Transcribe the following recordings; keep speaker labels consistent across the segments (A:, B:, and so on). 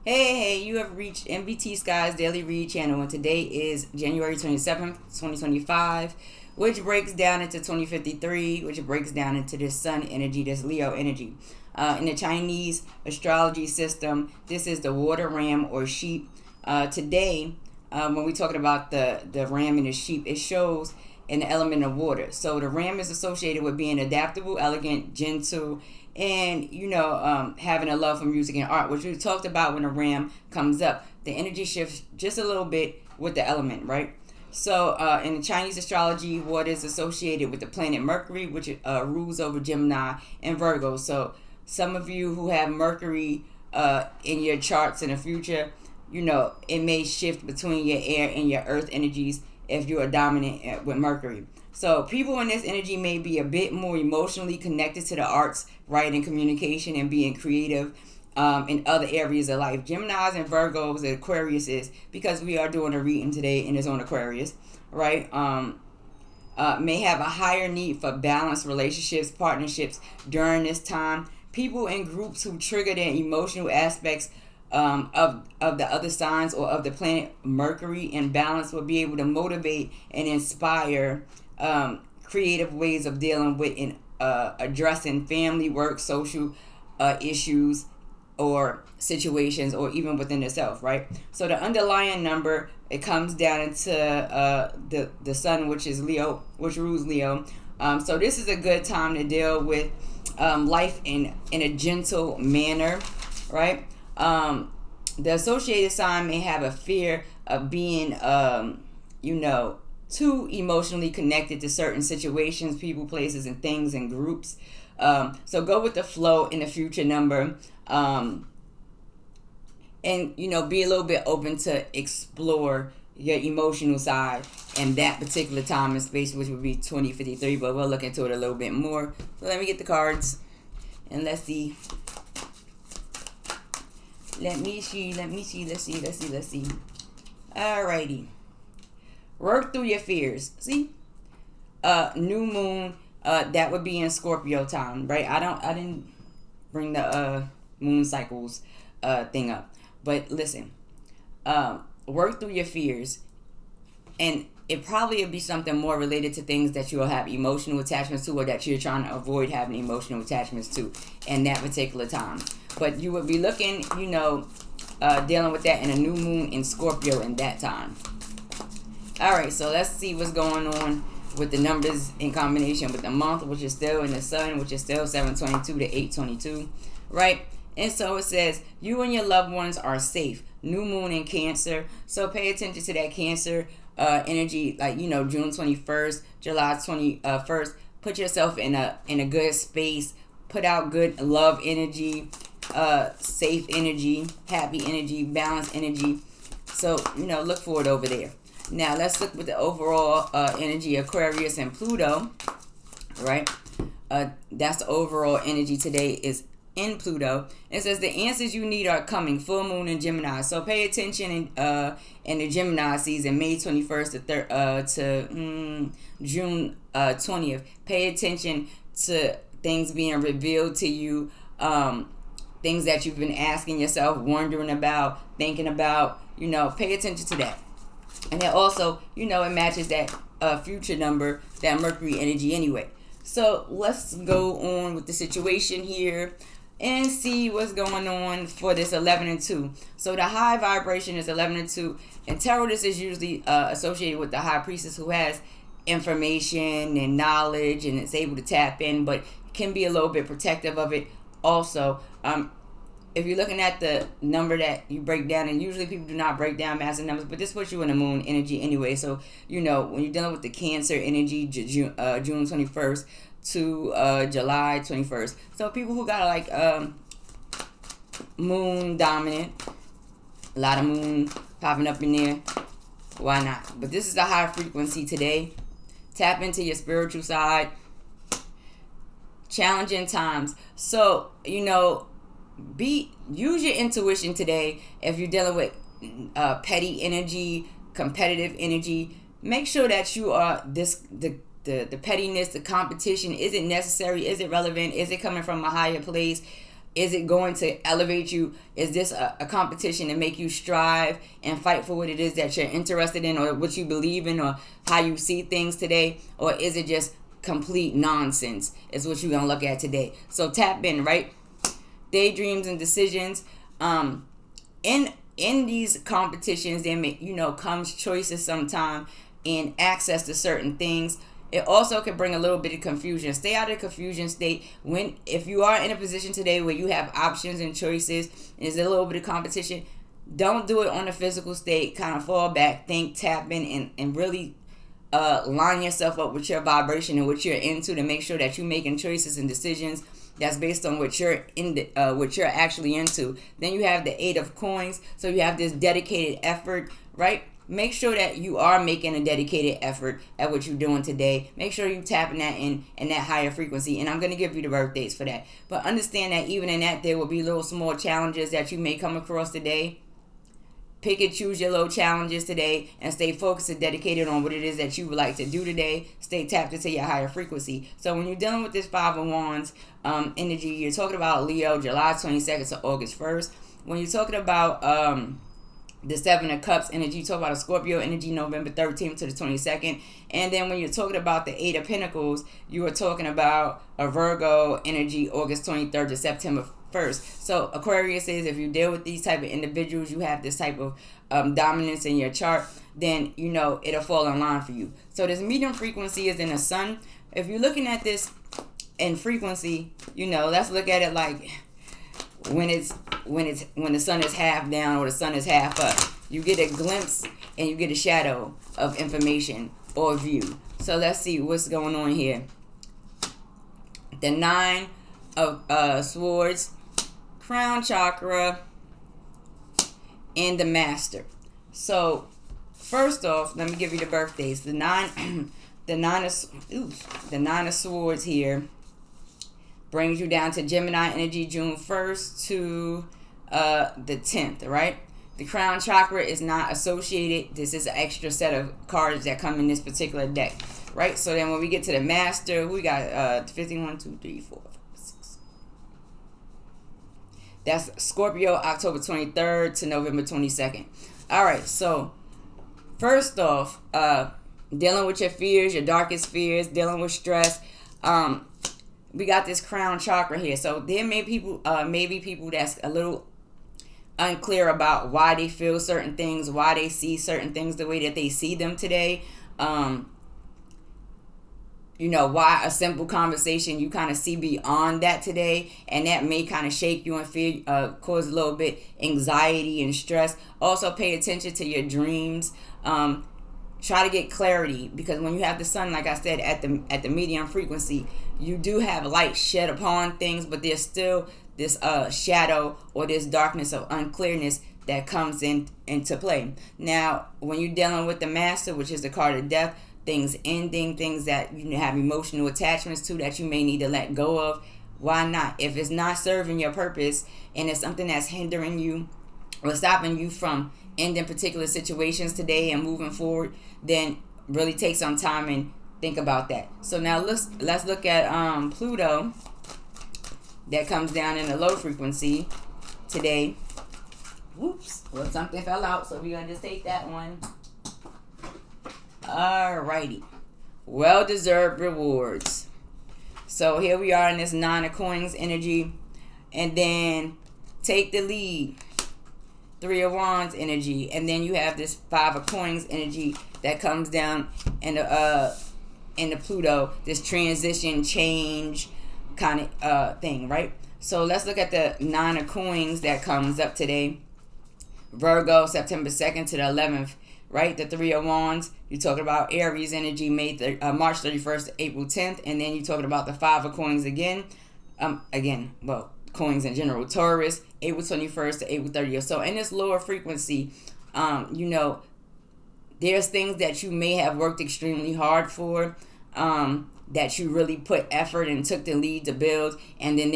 A: Hey, you have reached Nbtsky's Daily Read channel, and today is January 27th, 2025, which breaks down into 2053, which breaks down into this Sun energy, this Leo energy. In the Chinese astrology system, this is the water ram or sheep. Today, when we're talking about the ram and the sheep, it shows an element of water. So the ram is associated with being adaptable, elegant, gentle, and having a love for music and art, which we talked about. When a ram comes up, the energy shifts just a little bit with the element, right? So in Chinese astrology, water is associated with the planet Mercury, which rules over Gemini and Virgo. So some of you who have Mercury in your charts in the future, it may shift between your air and your earth energies if you are dominant with Mercury. So people in this energy may be a bit more emotionally connected to the arts, writing, communication, and being creative in other areas of life. Geminis and Virgos and Aquariuses, because we are doing a reading today in his own Aquarius, right? May have a higher need for balanced relationships, partnerships during this time. People in groups who trigger their emotional aspects of the other signs or of the planet Mercury in balance will be able to motivate and inspire creative ways of dealing with and addressing family, work, social issues or situations, or even within itself, right? So the underlying number, it comes down into the sun, which is Leo, which rules Leo. So this is a good time to deal with life in a gentle manner, right? The associated sign may have a fear of being too emotionally connected to certain situations, people, places, and things, and groups. So go with the flow in the future number, and be a little bit open to explore your emotional side in that particular time and space, which would be 2053. But we'll look into it a little bit more. So let me get the cards and let's see. Let's see. Alrighty. Work through your fears. See? New moon, that would be in Scorpio time, right? I didn't bring the moon cycles thing up. But listen, work through your fears. And it probably would be something more related to things that you'll have emotional attachments to, or that you're trying to avoid having emotional attachments to in that particular time. But you would be looking, dealing with that in a new moon in Scorpio in that time. Alright, so let's see what's going on with the numbers in combination with the month, which is still in the sun, which is still 722 to 822, right? And so it says, you and your loved ones are safe. New moon in Cancer. So pay attention to that Cancer energy, like, June 21st, July 21st. Put yourself in a good space. Put out good love energy, safe energy, happy energy, balanced energy. So, look for it over there. Now, let's look with the overall energy, Aquarius and Pluto, right? That's the overall energy today is in Pluto. It says the answers you need are coming. Full moon in Gemini. So pay attention in the Gemini season, May 21st to June 20th. Pay attention to things being revealed to you, things that you've been asking yourself, wondering about, thinking about. Pay attention to that. And then also, it matches that future number, that Mercury energy anyway. So let's go on with the situation here and see what's going on for this 11 and 2. So the high vibration is 11 and 2. And tarot, this is usually associated with the high priestess who has information and knowledge and is able to tap in, but can be a little bit protective of it also. If you're looking at the number that you break down, and usually people do not break down massive numbers, but this puts you in the moon energy anyway. So, when you're dealing with the Cancer energy, June 21st to July 21st. So people who got moon dominant, a lot of moon popping up in there, why not? But this is a high frequency today. Tap into your spiritual side. Challenging times. So, use your intuition today. If you're dealing with petty energy, competitive energy, make sure that you are the pettiness, the competition. Is it necessary? Is it relevant? Is it coming from a higher place? Is it going to elevate you? Is this a competition to make you strive and fight for what it is that you're interested in, or what you believe in, or how you see things today? Or is it just complete nonsense is what you're going to look at today? So tap in, right? Daydreams and decisions. In these competitions, there may, comes choices sometime and access to certain things. It also can bring a little bit of confusion. Stay out of the confusion state. If you are in a position today where you have options and choices, and there's a little bit of competition, don't do it on a physical state. Kind of fall back, think, tap in, and really line yourself up with your vibration and what you're into, to make sure that you're making choices and decisions that's based on what you're what you're actually into. Then you have the 8 of coins, so you have this dedicated effort, right? Make sure that you are making a dedicated effort at what you're doing today. Make sure you tapping that in that higher frequency. And I'm going to give you the birth dates for that. But understand that even in that, there will be little small challenges that you may come across today. Pick and choose your little challenges today and stay focused and dedicated on what it is that you would like to do today. Stay tapped into your higher frequency. So when you're dealing with this 5 of Wands energy, you're talking about Leo, July 22nd to August 1st. When you're talking about the 7 of Cups energy, you talk about a Scorpio energy, November 13th to the 22nd. And then when you're talking about the 8 of Pentacles, you are talking about a Virgo energy, August 23rd to September 1st. So Aquarius says, if you deal with these type of individuals, you have this type of dominance in your chart, then it'll fall in line for you. So this medium frequency is in the sun. If you're looking at this in frequency, let's look at it like when the sun is half down or the sun is half up. You get a glimpse and you get a shadow of information or view. So let's see what's going on here. The 9 of Swords, Crown Chakra, and the Master. So first off, let me give you the birthdays. The nine of Swords here brings you down to Gemini energy, June 1st to the 10th, right? The Crown Chakra is not associated. This is an extra set of cards that come in this particular deck, right? So then when we get to the Master, we got 51, 2, 3, 4, 5, 6. That's Scorpio, October 23rd to November 22nd. All right, so first off, dealing with your fears, your darkest fears, dealing with stress. We got this Crown Chakra here. So there may be people that's a little unclear about why they feel certain things, why they see certain things the way that they see them today. Why a simple conversation you kind of see beyond that today, and that may kind of shake you and fear, cause a little bit anxiety and stress. Also pay attention to your dreams. Try to get clarity, because when you have the sun, like I said, at the medium frequency, you do have light shed upon things, but there's still this shadow or this darkness of unclearness that comes into play. Now, when you're dealing with the Master, which is the card of death, things ending, things that you have emotional attachments to that you may need to let go of, why not? If it's not serving your purpose and it's something that's hindering you or stopping you from ending particular situations today and moving forward, then really take some time and think about that. So now let's look at Pluto, that comes down in the low frequency today. Whoops, well, something fell out, so we're gonna just take that one. Alrighty, well-deserved rewards. So here we are in this 9 of Coins energy, and then take the lead, 3 of Wands energy, and then you have this 5 of Coins energy that comes down in the Pluto, this transition, change kind of thing, right? So let's look at the 9 of Coins that comes up today. Virgo, September 2nd to the 11th, right? The 3 of Wands, you're talking about Aries energy, March 31st to April 10th, and then you're talking about the 5 of Coins again. Coins in general, Taurus, April 21st to April 30th. So in this lower frequency, there's things that you may have worked extremely hard for, that you really put effort and took the lead to build, and then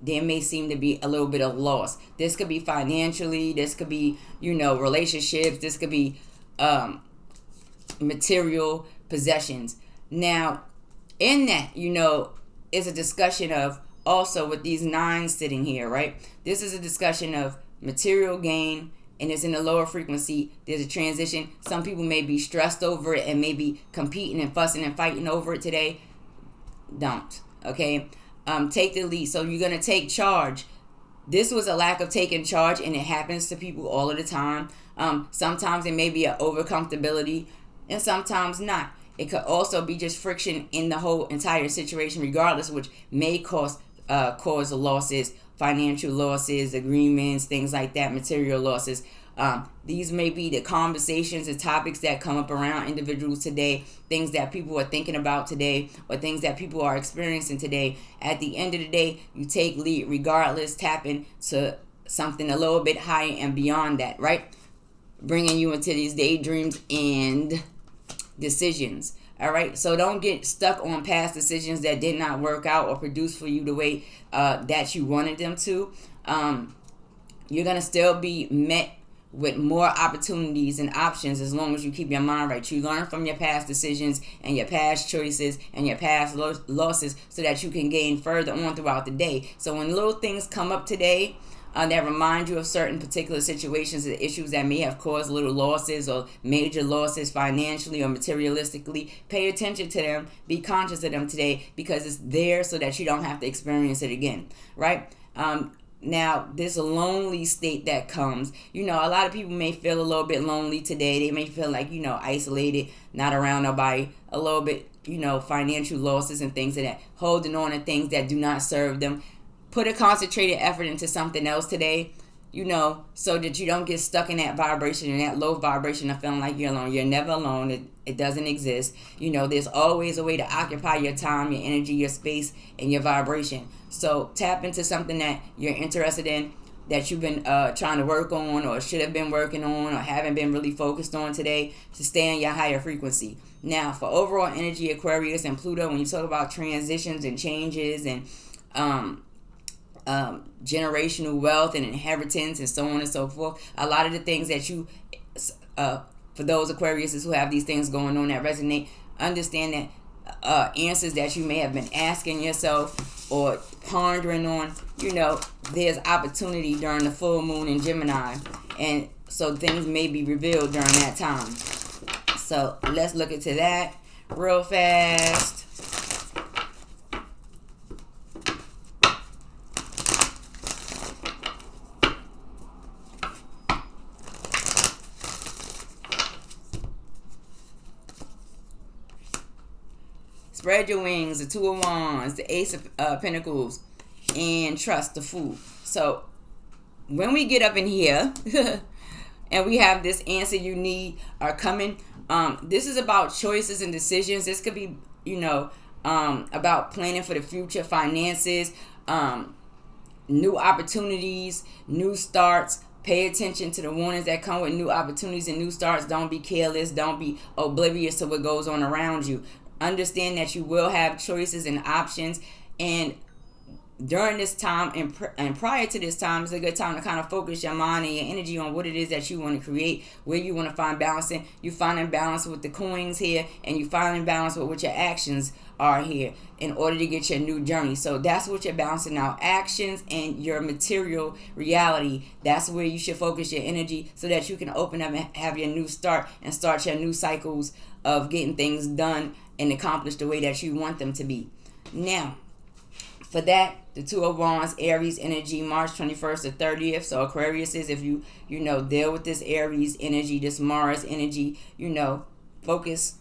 A: there may seem to be a little bit of loss. This could be financially, this could be, relationships, this could be material possessions. Now, in that, it's a discussion of Also, with these nines sitting here, right? This is a discussion of material gain, and it's in a lower frequency. There's a transition. Some people may be stressed over it and maybe competing and fussing and fighting over it today. Don't. Okay? Take the lead. So you're going to take charge. This was a lack of taking charge, and it happens to people all of the time. Sometimes it may be an overcomfortability, and sometimes not. It could also be just friction in the whole entire situation, regardless, which may cause losses, financial losses, agreements, things like that, material losses. These may be the conversations and topics that come up around individuals today, things that people are thinking about today, or things that people are experiencing today. At the end of the day, you take lead regardless, tap into something a little bit higher and beyond that, right? Bringing you into these daydreams and decisions. All right, so don't get stuck on past decisions that did not work out or produce for you the way that you wanted them to. You're going to still be met with more opportunities and options as long as you keep your mind right. You learn from your past decisions and your past choices and your past losses so that you can gain further on throughout the day. So when little things come up today that remind you of certain particular situations and issues that may have caused little losses or major losses financially or materialistically, pay attention to them, be conscious of them today, because it's there so that you don't have to experience it again, right? Now, this lonely state that comes, a lot of people may feel a little bit lonely today. They may feel like, isolated, not around nobody, a little bit, financial losses and things like that, holding on to things that do not serve them. Put a concentrated effort into something else today, so that you don't get stuck in that vibration and that low vibration of feeling like you're alone. You're never alone. It doesn't exist. There's always a way to occupy your time, your energy, your space, and your vibration. So tap into something that you're interested in, that you've been trying to work on or should have been working on or haven't been really focused on today, to stay in your higher frequency. Now, for overall energy, Aquarius and Pluto, when you talk about transitions and changes and generational wealth and inheritance and so on and so forth, a lot of the things that you for those Aquariuses who have these things going on that resonate, understand that answers that you may have been asking yourself or pondering on, there's opportunity during the full moon in Gemini, and so things may be revealed during that time. So let's look into that real fast. Spread your wings, the Two of Wands, the Ace of Pentacles, and trust the Fool. So when we get up in here and we have this answer you need are coming, this is about choices and decisions. This could be, about planning for the future, finances, new opportunities, new starts. Pay attention to the warnings that come with new opportunities and new starts. Don't be careless. Don't be oblivious to what goes on around you. Understand that you will have choices and options, and during this time and prior to this time, it's a good time to kind of focus your mind and your energy on what it is that you want to create, where you want to find balance in. You find balance with the coins here, and you find balance with what your actions are here in order to get your new journey. So that's what you're balancing out, actions and your material reality. That's where you should focus your energy so that you can open up and have your new start and start your new cycles of getting things done and accomplished the way that you want them to be. Now, for that, the Two of Wands, Aries energy, March 21st to 30th. So Aquarius is, if you deal with this Aries energy, this Mars energy, focus,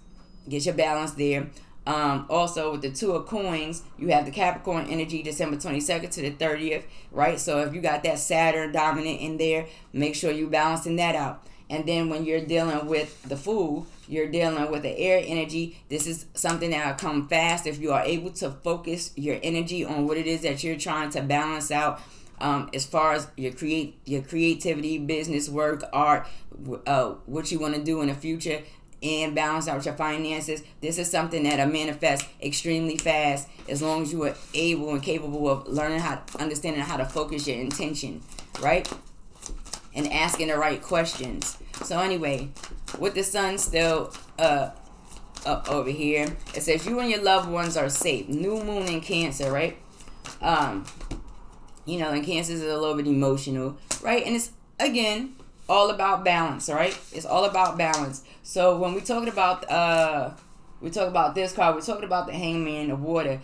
A: get your balance there. Also with the Two of Coins, you have the Capricorn energy, December 22nd to the 30th, right? So if you got that Saturn dominant in there, make sure you're balancing that out. And then when you're dealing with the Fool, you're dealing with the air energy. This is something that will come fast if you are able to focus your energy on what it is that you're trying to balance out, as far as your creativity, business, work, art, what you want to do in the future, and balance out your finances. This is something that'll manifest extremely fast as long as you are able and capable of understanding how to focus your intention, right? And asking the right questions. So anyway, with the sun still up over here, it says you and your loved ones are safe. New moon in Cancer, right? You know, and Cancers is a little bit emotional, right? And it's, again, all about balance, right? It's all about balance. So when we talking about this card, we're talking about the Hangman, the water,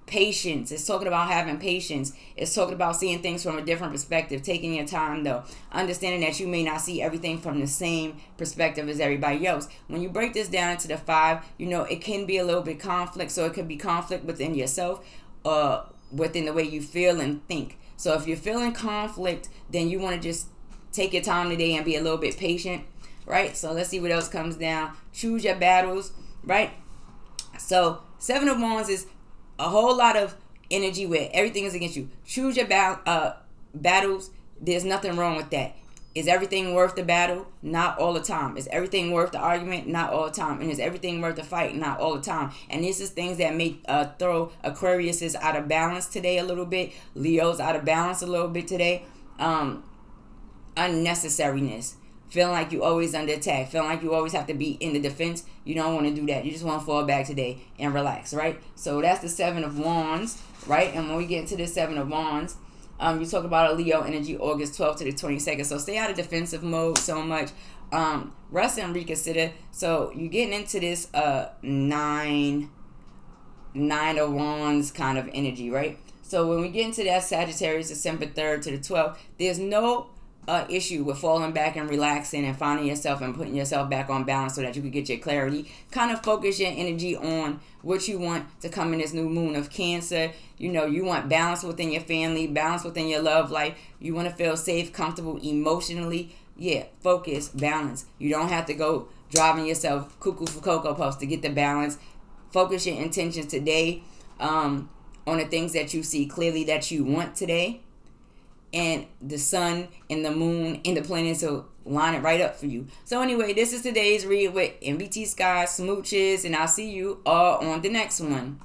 A: patience. It's talking about having patience. It's talking about seeing things from a different perspective, taking your time though, understanding that you may not see everything from the same perspective as everybody else. When you break this down into the 5, you know, it can be a little bit conflict. So it could be conflict within yourself, within the way you feel and think. So if you're feeling conflict, then you want to just take your time today and be a little bit patient, right? So let's see what else comes down. Choose your battles, right? So 7 of Wands is a whole lot of energy where everything is against you. Choose your battles. There's nothing wrong with that. Is everything worth the battle? Not all the time. Is everything worth the argument? Not all the time. And is everything worth the fight? Not all the time. And this is things that may throw Aquarius out of balance today a little bit. Leo's out of balance a little bit today. Unnecessariness. Feeling like you always under attack. Feeling like you always have to be in the defense. You don't want to do that. You just want to fall back today and relax, right? So that's the 7 of Wands, right? And when we get into the 7 of Wands, you talk about a Leo energy August 12th to the 22nd. So stay out of defensive mode so much. Rest and reconsider. So you're getting into this 9 of Wands kind of energy, right? So when we get into that Sagittarius, December 3rd to the 12th, there's no issue with falling back and relaxing and finding yourself and putting yourself back on balance so that you can get your clarity. Kind of focus your energy on what you want to come in this new moon of Cancer. You know, you want balance within your family, balance within your love life. You want to feel safe, comfortable emotionally. Yeah, focus, balance. You don't have to go driving yourself cuckoo for Cocoa Puffs to get the balance. Focus your intentions today on the things that you see clearly that you want today. And the sun and the moon and the planets will line it right up for you. So anyway, this is today's read with Nbtsky, smooches, and I'll see you all on the next one.